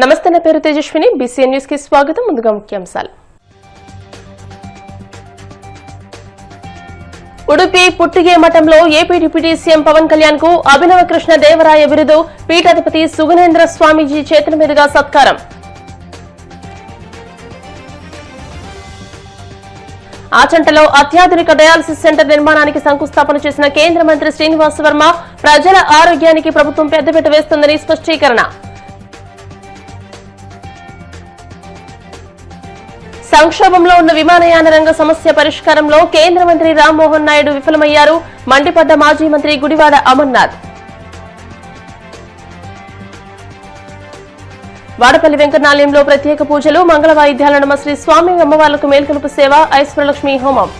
నమస్తే, నా పేరు తేజస్విని. బీసీఎన్ న్యూస్ కి స్వాగతం. ముందుగా ముఖ్యాంశాలు. ఉడుపి పుట్టిగే మఠంలో AP deputy CM Pawan Kalyan కు అభినవ కృష్ణ దేవరాయ బిరుదు, పీఠాధిపతి సుగుణేంద్ర స్వామీజీ చేతుల మీదుగా సత్కారం. ఆచంటలో అత్యాధునిక డయాలసిస్ సెంటర్ నిర్మాణానికి శంకుస్థాపన చేసిన కేంద్ర మంత్రి శ్రీనివాస్ వర్మ, ప్రజల ఆరోగ్యానికి ప్రభుత్వం పెద్దపీట వేస్తుందని స్పష్టీకరణ. సంక్షోభంలో ఉన్న విమానయాన రంగ సమస్య పరిష్కారంలో కేంద్ర మంత్రి రామ్మోహన్ నాయుడు విఫలమయ్యారు. మండిపడ్డ మాజీ మంత్రి గుడివాడ అమర్నాథ్. వాడపల్లి వెంకటనాలయంలో ప్రత్యేక పూజలు, మంగళ వాయిద్యాల నమ శ్రీ స్వామి అమ్మవార్లకు మేల్కొలుపు సేవ, ఐశ్వర్యలక్ష్మి హోమం.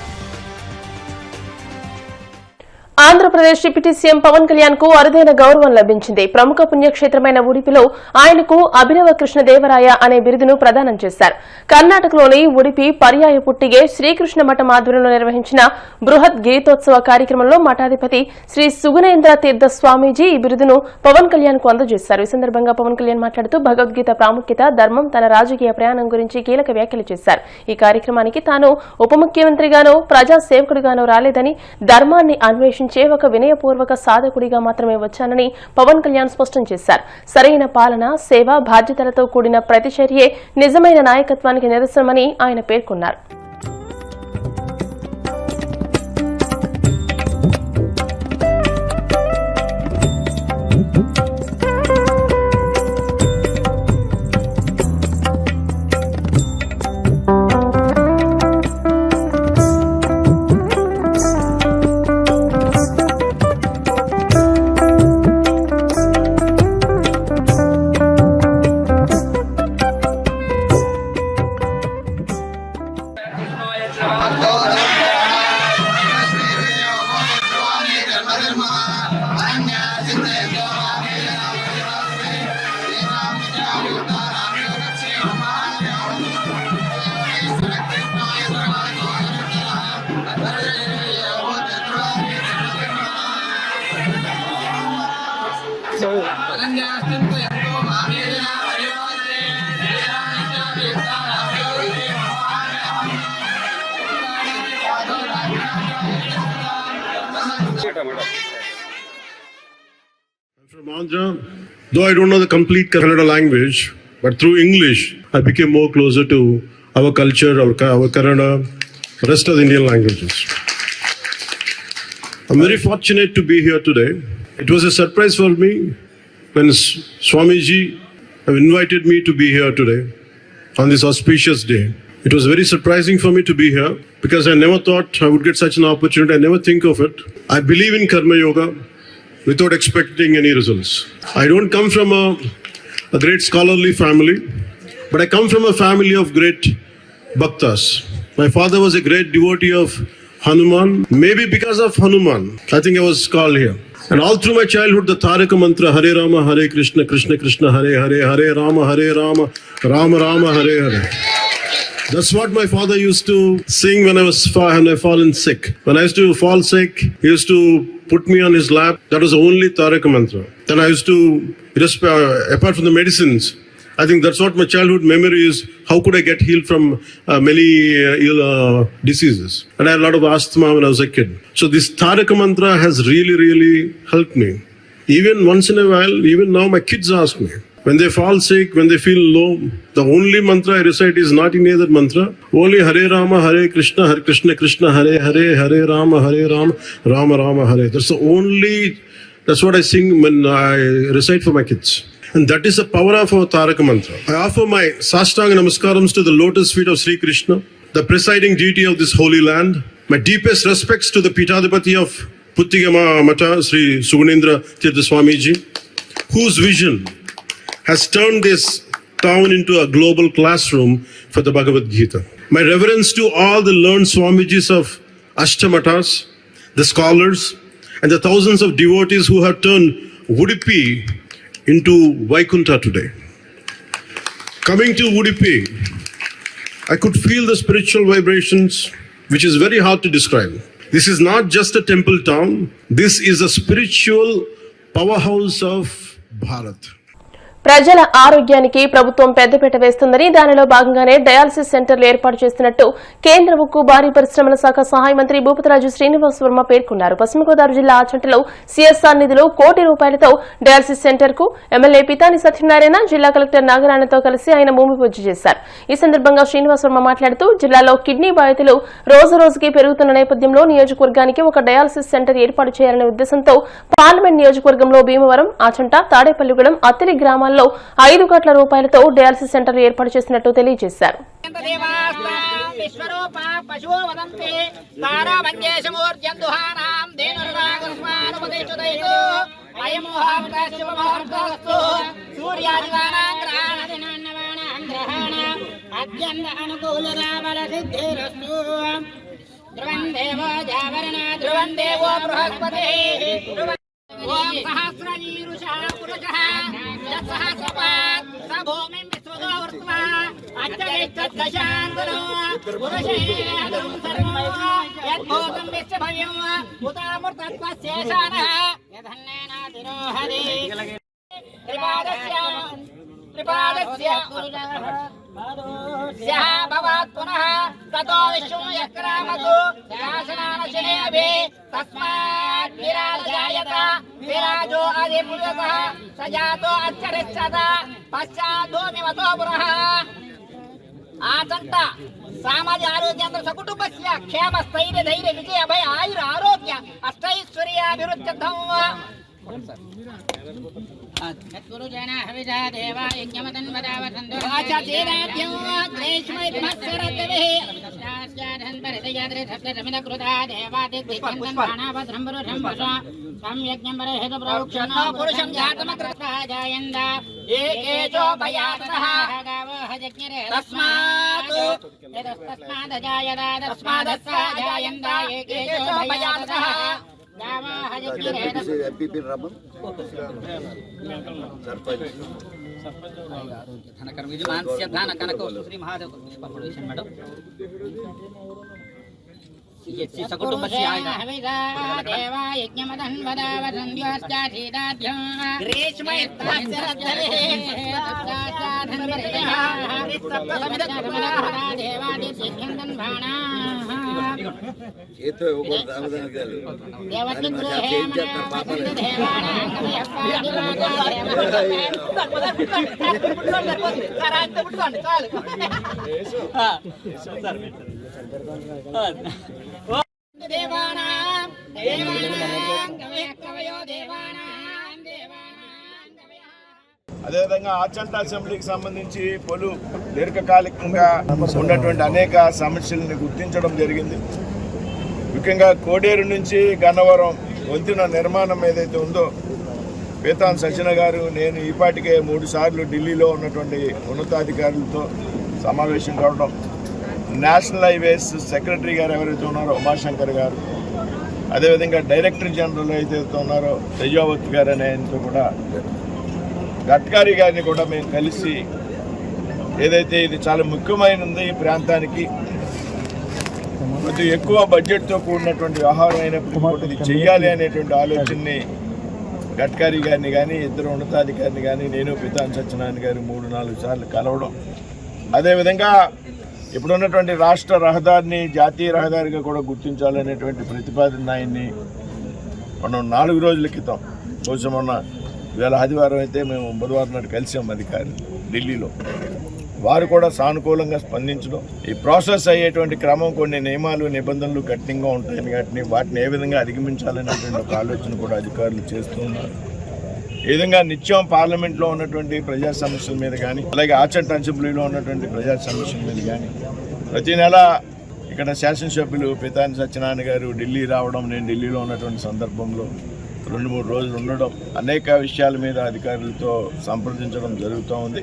ఆంధ్రప్రదేశ్ డిప్యూటీ సీఎం పవన్ కళ్యాణ్ కు అరుదైన గౌరవం లభించింది. ప్రముఖ పుణ్యక్షేత్రమైన ఉడిపిలో ఆయనకు అభినవ కృష్ణ దేవరాయ అనే బిరుదును ప్రదానం చేశారు. కర్ణాటకలోని ఉడిపి పర్యాయ పుట్టిగే శ్రీకృష్ణ మఠం ఆధ్వర్యంలో నిర్వహించిన బృహత్ గీతోత్సవ కార్యక్రమంలో మఠాధిపతి శ్రీ సుగుణేంద్ర తీర్థ స్వామీజీ ఈ బిరుదును పవన్ కళ్యాణ్ కు అందజేశారు. ఈ సందర్భంగా పవన్ కళ్యాణ్ మాట్లాడుతూ భగవద్గీత ప్రాముఖ్యత, ధర్మం, తన రాజకీయ ప్రయాణం గురించి కీలక వ్యాఖ్యలు చేశారు. ఈ కార్యక్రమానికి తాను ఉప ముఖ్యమంత్రిగానో ప్రజా సేవకుడిగానో రాలేదని, ధర్మాన్ని అన్వేషించే ఒక వినయపూర్వక సాధకుడిగా మాత్రమే వచ్చానని పవన్ కళ్యాణ్ స్పష్టం చేశారు. సరైన పాలన, సేవ, బాధ్యతలతో కూడిన ప్రతిచర్యే నిజమైన నాయకత్వానికి నిదర్శనమని ఆయన పేర్కొన్నారు. From Andhra, though I don't know the complete Kannada language, but through English, I became more closer to our culture, our Kannada, the rest of the Indian languages. I'm very fortunate to be here today. It was a surprise for me when Swamiji invited me to be here today on this auspicious day. It was very surprising for me to be here because I never thought I would get such an opportunity. I never think of it. I believe in Karma Yoga without expecting any results. I don't come from a great scholarly family, but I come from a family of great bhaktas. My father was a great devotee of Hanuman. Maybe because of Hanuman, I think I was called here. And all through my childhood, the Taraka mantra, Hare Rama, Hare Krishna, Krishna Krishna, Hare Hare, Hare Rama, Rama Rama, Hare Hare. That's what my father used to sing when I fallen sick. When I used to fall sick, he used to put me on his lap. That was the only Taraka mantra. Then I used to, apart from the medicines, I think that's what my childhood memory is. How could I get healed from many diseases? And I had a lot of asthma when I was a kid. So this Taraka mantra has really, really helped me. Even once in a while, even now my kids ask me, when they fall sick, when they feel low, the only mantra I recite is not any other mantra. Only Hare Rama, Hare Krishna, Krishna, Hare Hare, Hare Rama, Rama Rama, Hare. That's what I sing when I recite for my kids. And that is the power of our Taraka mantra. I offer my Sastanga Namaskarams to the lotus feet of Sri Krishna, the presiding deity of this holy land. My deepest respects to the Pithadipati of Puttigama Mata, Sri Sugunendra Tirtha Swamiji, whose vision has turned this town into a global classroom for the Bhagavad Gita. My reverence to all the learned Swamijis of Ashtamatas, the scholars, and the thousands of devotees who have turned Udupi into Vaikunta today. Coming to Udupi, I could feel the spiritual vibrations, which is very hard to describe. This is not just a temple town. This is a spiritual powerhouse of Bharat. ప్రజల ఆరోగ్యానికి ప్రభుత్వం పెద్దపీట వేస్తుందని దానిలో భాగంగానే dialysis సెంటర్లు ఏర్పాటు చేస్తున్నట్టు కేంద్ర ఉక్కు భారీ పరిశ్రమల శాఖ సహాయ మంత్రి భూపతిరాజు శ్రీనివాస్ వర్మ పేర్కొన్నారు. పశ్చిమ గోదావరి జిల్లా ఆచంటలో సీఎస్ఆర్ నిధిలో ₹1 కోటి డయాలసిస్ సెంటర్ కు ఎమ్మెల్యే పితాని సత్యనారాయణ, జిల్లా కలెక్టర్ నాగరాణతో కలిసి ఆయన భూమి పూజ చేశారు. ఈ సందర్భంగా శ్రీనివాస్ వర్మ మాట్లాడుతూ జిల్లాలో కిడ్నీ బాధితులు రోజురోజుకి పెరుగుతున్న నేపథ్యంలో నియోజకవర్గానికి ఒక డయాలసిస్ సెంటర్ ఏర్పాటు చేయాలనే ఉద్దేశంతో పార్లమెంట్ నియోజకవర్గంలో భీమవరం, ఆచంట, తాడేపల్లిగూడెం, అత్తిలి గ్రామాల్లో ₹5 కోట్ల డయాలసిస్ సెంటర్లు ఏర్పాటు చేసినట్టు తెలియజేశారు. ఓం సహస్రనీరుషా పురుషః యత్సహస్రపాత్ సభూమిం విశ్వదో వృత్వా అచ్చరిచ్చదశాంగులో పురుషేదం సర్వం యద్భూతం విశ్వభవ్యం ఉతామృతత్వశేషానః యధన్నేనాతిరోహది త్రిపాదస్య భవాత్ పునః తతో విశ్వం యక్రామతు శాసనానశనేభి తస్మాత్ విరాజాయత విరాజో అధిపురుషః సజాతో అచ్చరిచ్చత పశ్చాద్దోమివతో పురః ఆచంట సామాజిక ఆరోగ్యాంధ్ర సకుటుంబస్య క్షేమ స్థైర్య ధైర్య విజయ భయ ఆయుర ఆరోగ్య అష్టైశ్వర్యాభివృద్ధ్యర్థం అదేవిధంగా ఆచంట అసెంబ్లీకి సంబంధించి పలు దీర్ఘకాలికంగా ఉన్నటువంటి అనేక సమస్యలను గుర్తించడం జరిగింది. ముఖ్యంగా కోడేరు నుంచి గన్నవరం వంతెన నిర్మాణం ఏదైతే ఉందో పీతాన్ సచిన గారు నేను ఈపాటికే 3 సార్లు ఢిల్లీలో ఉన్నటువంటి ఉన్నతాధికారులతో సమావేశం కావడం, నేషనల్ హైవేస్ సెక్రటరీ గారు ఎవరైతే ఉన్నారో ఉమాశంకర్ గారు, అదేవిధంగా డైరెక్టర్ జనరల్ ఏదైతే ఉన్నారో తేజావత్ గారు అనే ఆయనతో కూడా, గడ్కరీ గారిని కూడా మేము కలిసి ఏదైతే ఇది చాలా ముఖ్యమైనది ఈ ప్రాంతానికి, కొద్దిగా ఎక్కువ బడ్జెట్తో కూడినటువంటి వ్యవహారం అయినప్పుడు ఇది చెయ్యాలి అనేటువంటి ఆలోచనని గడ్కరీ గారిని కానీ ఇద్దరు ఉన్నతాధికారిని కానీ నేను పితాన్ సత్యనారాయణ గారు 3-4 సార్లు కలవడం, అదేవిధంగా ఇప్పుడున్నటువంటి రాష్ట్ర రహదారిని జాతీయ రహదారిగా కూడా గుర్తించాలనేటువంటి ప్రతిపాదన ఆయన్ని మనం 4 రోజుల క్రితం బహుశా మొన్న ఇవాళ ఆదివారం అయితే మేము బుధవారం నాడు కలిసాం అధికారులు ఢిల్లీలో, వారు కూడా సానుకూలంగా స్పందించడం, ఈ ప్రాసెస్ అయ్యేటువంటి క్రమం కొన్ని నియమాలు నిబంధనలు కఠినంగా ఉంటాయని వాటిని ఏ విధంగా అధిగమించాలనేటువంటి ఒక ఆలోచన కూడా అధికారులు చేస్తూ ఉన్నారు. ఈ విధంగా నిత్యం పార్లమెంట్లో ఉన్నటువంటి ప్రజా సమస్యల మీద కానీ, అలాగే ఆచంట అసెంబ్లీలో ఉన్నటువంటి ప్రజా సమస్యల మీద కానీ ప్రతి నెల ఇక్కడ శాసనసభ్యులు పితాని సత్యనారాయణ గారు ఢిల్లీ రావడం, నేను ఢిల్లీలో ఉన్నటువంటి సందర్భంలో 2-3 రోజులు ఉండడం, అనేక విషయాల మీద అధికారులతో సంప్రదించడం జరుగుతూ ఉంది.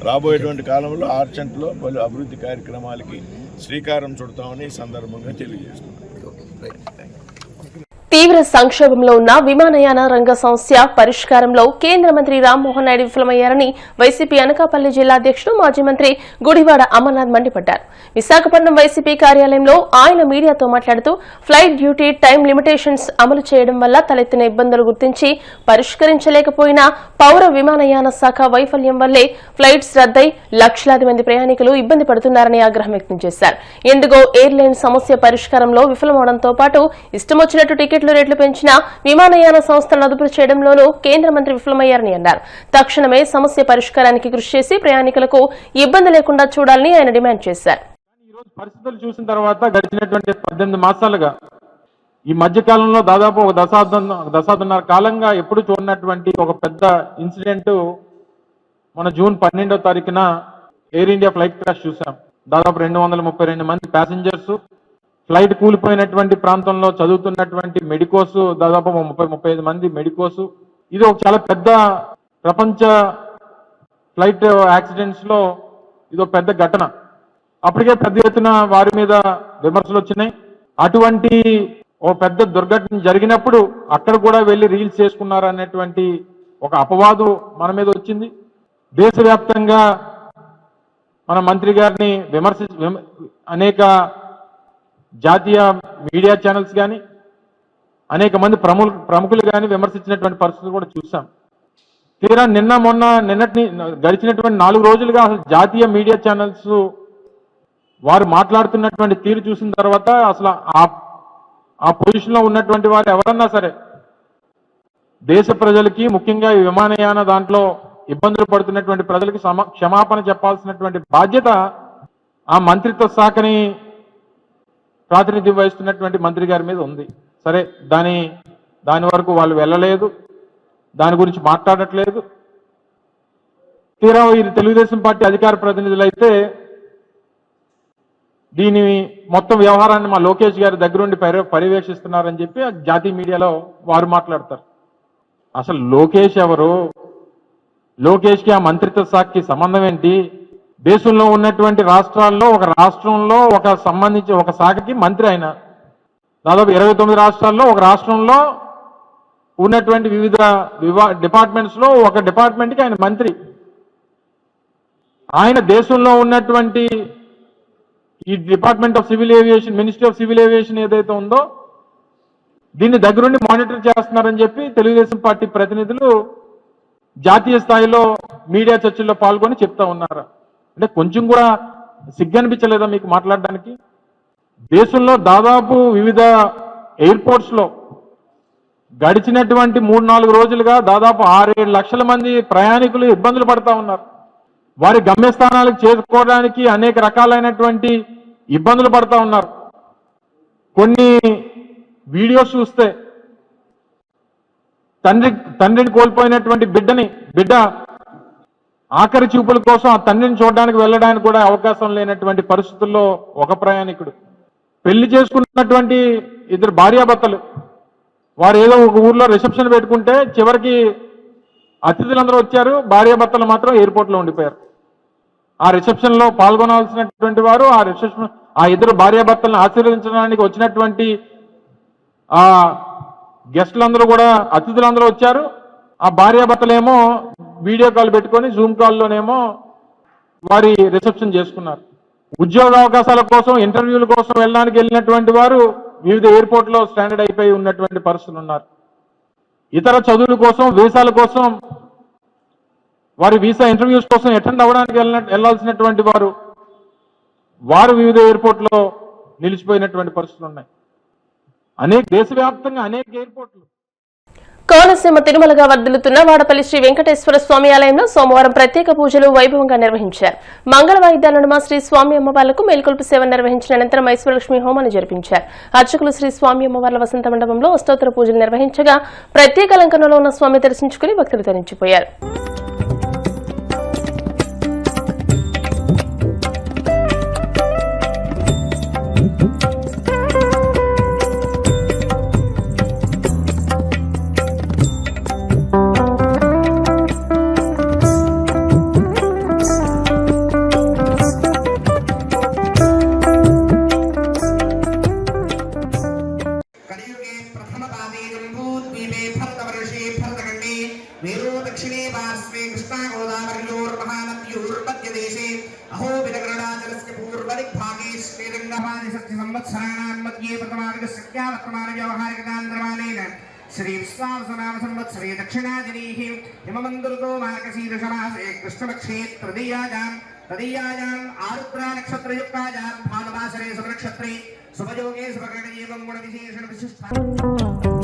రాబోయేటువంటి కాలంలో ఆర్చంట్లో పలు అభివృద్ధి కార్యక్రమాలకి శ్రీకారం చుడతామని ఈ సందర్భంగా తెలియజేస్తున్నాం. తీవ్ర సంక్షోభంలో ఉన్న విమానయాన రంగ సమస్య పరిష్కారంలో కేంద్ర మంత్రి రామ్మోహన్ నాయుడు విఫలమయ్యారని వైసీపీ అనకాపల్లి జిల్లా అధ్యకుడు మాజీ మంత్రి గుడివాడ అమర్నాథ్ మండిపడ్డారు. విశాఖపట్నం వైసీపీ కార్యాలయంలో ఆయన మీడియాతో మాట్లాడుతూ ఫ్లైట్ డ్యూటీ టైం లిమిటేషన్స్ అమలు చేయడం వల్ల తలెత్తిన ఇబ్బందులు గుర్తించి పరిష్కరించలేకపోయినా పౌర విమానయాన శాఖ వైఫల్యం వల్లే ఫ్లైట్స్ రద్దై లక్షలాది మంది ప్రయాణికులు ఇబ్బంది పడుతున్నారని ఆగ్రహం వ్యక్తం చేశారు. ఇండిగో ఎయిర్లైన్ సమస్య పరిష్కారంలో విఫలమవడంతో పాటు ఇష్టమొచ్చినట్టు టికెట్ల రేట్లు పెంచిన విమానయాన సంస్థలను అదుపు చేయడంలోనూ కేంద్ర మంత్రి విఫలమయ్యారని అన్నారు. తక్షణమే సమస్య పరిష్కారానికి కృషి చేసి ప్రయాణికులకు ఇబ్బంది లేకుండా చూడాలని ఆయన డిమాండ్ చేశారు. పరిస్థితులు చూసిన తర్వాత గడిచినటువంటి 18 మాసాలుగా ఈ మధ్య కాలంలో దాదాపు ఒక దశాబ్దన్నర కాలంగా ఎప్పుడు చూడనటువంటి ఒక పెద్ద ఇన్సిడెంట్ మన జూన్ 12వ తారీఖున ఎయిర్ ఇండియా ఫ్లైట్ క్రాష్ చూసాం. దాదాపు 232 మంది ప్యాసింజర్స్, ఫ్లైట్ కూలిపోయినటువంటి ప్రాంతంలో చదువుతున్నటువంటి మెడికోస్ దాదాపు 35 మంది మెడికోస్. ఇది ఒక చాలా పెద్ద ప్రపంచ ఫ్లైట్ యాక్సిడెంట్స్ లో ఇది ఒక పెద్ద ఘటన. అప్పటికే పెద్ద ఎత్తున వారి మీద విమర్శలు వచ్చినాయి. అటువంటి ఓ పెద్ద దుర్ఘటన జరిగినప్పుడు అక్కడ కూడా వెళ్ళి రీల్స్ చేసుకున్నారు అనేటువంటి ఒక అపవాదు మన మీద వచ్చింది. దేశవ్యాప్తంగా మన మంత్రి గారిని అనేక జాతీయ మీడియా ఛానల్స్ కానీ అనేక మంది ప్రముఖులు కానీ విమర్శించినటువంటి పరిస్థితులు కూడా చూసాం. తీరా గడిచినటువంటి 4 రోజులుగా అసలు జాతీయ మీడియా ఛానల్స్ వారు మాట్లాడుతున్నటువంటి తీరు చూసిన తర్వాత అసలు ఆ పొజిషన్లో ఉన్నటువంటి వారు ఎవరన్నా సరే దేశ ప్రజలకి, ముఖ్యంగా ఈ విమానయాన దాంట్లో ఇబ్బందులు పడుతున్నటువంటి ప్రజలకి క్షమాపణ చెప్పాల్సినటువంటి బాధ్యత ఆ మంత్రిత్వ శాఖని ప్రాతినిధ్యం వహిస్తున్నటువంటి మంత్రి గారి మీద ఉంది. సరే, దాని వరకు వాళ్ళు వెళ్ళలేదు, దాని గురించి మాట్లాడట్లేదు. తీరా ఈ తెలుగుదేశం పార్టీ అధికార ప్రతినిధులు అయితే దీని మొత్తం వ్యవహారాన్ని మా లోకేష్ గారి దగ్గరుండి పర్యవేక్షిస్తున్నారని చెప్పి జాతీయ మీడియాలో వారు మాట్లాడతారు. అసలు లోకేష్ ఎవరు? లోకేష్కి ఆ మంత్రిత్వ శాఖకి సంబంధం ఏంటి? దేశంలో ఉన్నటువంటి రాష్ట్రాల్లో ఒక రాష్ట్రంలో సంబంధించి ఒక శాఖకి మంత్రి ఆయన. దాదాపు 29 రాష్ట్రాల్లో ఒక రాష్ట్రంలో ఉన్నటువంటి వివిధ డిపార్ట్మెంట్స్ లో ఒక డిపార్ట్మెంట్కి ఆయన మంత్రి. ఆయన దేశంలో ఉన్నటువంటి ఈ department of civil aviation, ministry of civil aviation ఏదైతే ఉందో దీన్ని దగ్గరుండి మానిటర్ చేస్తున్నారని చెప్పి తెలుగుదేశం పార్టీ ప్రతినిధులు జాతీయ స్థాయిలో మీడియా చర్చల్లో పాల్గొని చెప్తా ఉన్నారు. అంటే కొంచెం కూడా సిగ్గనిపించలేదా మీకు మాట్లాడడానికి? దేశంలో దాదాపు వివిధ ఎయిర్పోర్ట్స్ లో గడిచినటువంటి 3-4 రోజులుగా దాదాపు 6-7 లక్షల మంది ప్రయాణికులు ఇబ్బందులు పడతా ఉన్నారు. వారి గమ్యస్థానాలకు చేరుకోవడానికి అనేక రకాలైనటువంటి ఇబ్బందులు పడతా ఉన్నారు. కొన్ని వీడియోస్ చూస్తే తండ్రిని కోల్పోయినటువంటి బిడ్డ ఆఖరి చూపుల కోసం ఆ తండ్రిని చూడడానికి వెళ్ళడానికి కూడా అవకాశం లేనటువంటి పరిస్థితుల్లో ఒక ప్రయాణికుడు, పెళ్లి చేసుకున్నటువంటి 2 భార్యాభర్తలు, వారు ఏదో ఒక ఊర్లో రిసెప్షన్ పెట్టుకుంటే చివరికి అతిథులందరూ వచ్చారు, భార్యాభర్తలు మాత్రం ఎయిర్పోర్ట్లో ఉండిపోయారు. ఆ రిసెప్షన్ లో పాల్గొనాల్సినటువంటి వారు ఆ 2 భార్యాభర్తలను ఆశీర్వదించడానికి వచ్చినటువంటి ఆ గెస్టులందరూ కూడా, అతిథులందరూ వచ్చారు. ఆ భార్యాభర్తలేమో వీడియో కాల్ పెట్టుకొని జూమ్ కాల్లోనేమో వారి రిసెప్షన్ చేసుకున్నారు. ఉద్యోగ అవకాశాల కోసం, ఇంటర్వ్యూల కోసం వెళ్ళినటువంటి వారు వివిధ ఎయిర్పోర్ట్లో స్టాండర్డ్ అయిపోయి ఉన్నటువంటి పరిస్థితులు ఉన్నారు. ఇతర చదువుల కోసం, వీసాల కోసం, వారి వీసా ఇంటర్వ్యూస్ కోసం అటెండ్ అవ్వడానికి వెళ్లాల్సినటువంటి వారు వివిధ ఎయిర్పోర్ట్లో నిలిచిపోయినటువంటి పరిస్థితులు ఉన్నాయి. దేశవ్యాప్తంగా అనేక ఎయిర్పోర్ట్లు. కోనసీమ తిరుమలగా వర్ధిల్లుతున్న వాడపల్లి శ్రీ వెంకటేశ్వర స్వామి ఆలయంలో సోమవారం ప్రత్యేక పూజలు వైభవంగా నిర్వహించారు. మంగళ వాయిద్యాల నడుమ శ్రీ స్వామి అమ్మవార్లకు మేల్కొల్పు సేవ నిర్వహించిన అనంతరం ఐశ్వర్యలక్ష్మి హోమాన్ని జరిపించారు. అర్చకులు శ్రీ స్వామి అమ్మవార్ల వసంత మండపంలో అష్టోత్తర పూజలు నిర్వహించగా ప్రత్యేక అలంకరణలో ఉన్న స్వామి దర్శించుకుని భక్తులు తరించిపోయారు. కలియుగే ప్రథమ సంవత్సరాణాం మధ్యే ప్రథమాదికస్యావర్తమాన వ్యవహారికతాంధ్రమానేన శ్రీ విశ్వావసనామ సంవత్సరే దక్షిణాదినీః హిమమందురుతో మార్గశీర్షమాసే కృష్ణపక్షే తదీయాయాం ఆరుద్రా నక్షత్రయుక్తాయాం భానువాసరే శుభనక్షత్రే శుభయోగే శుభకరణే గుణ విశేషణ విశిష్ట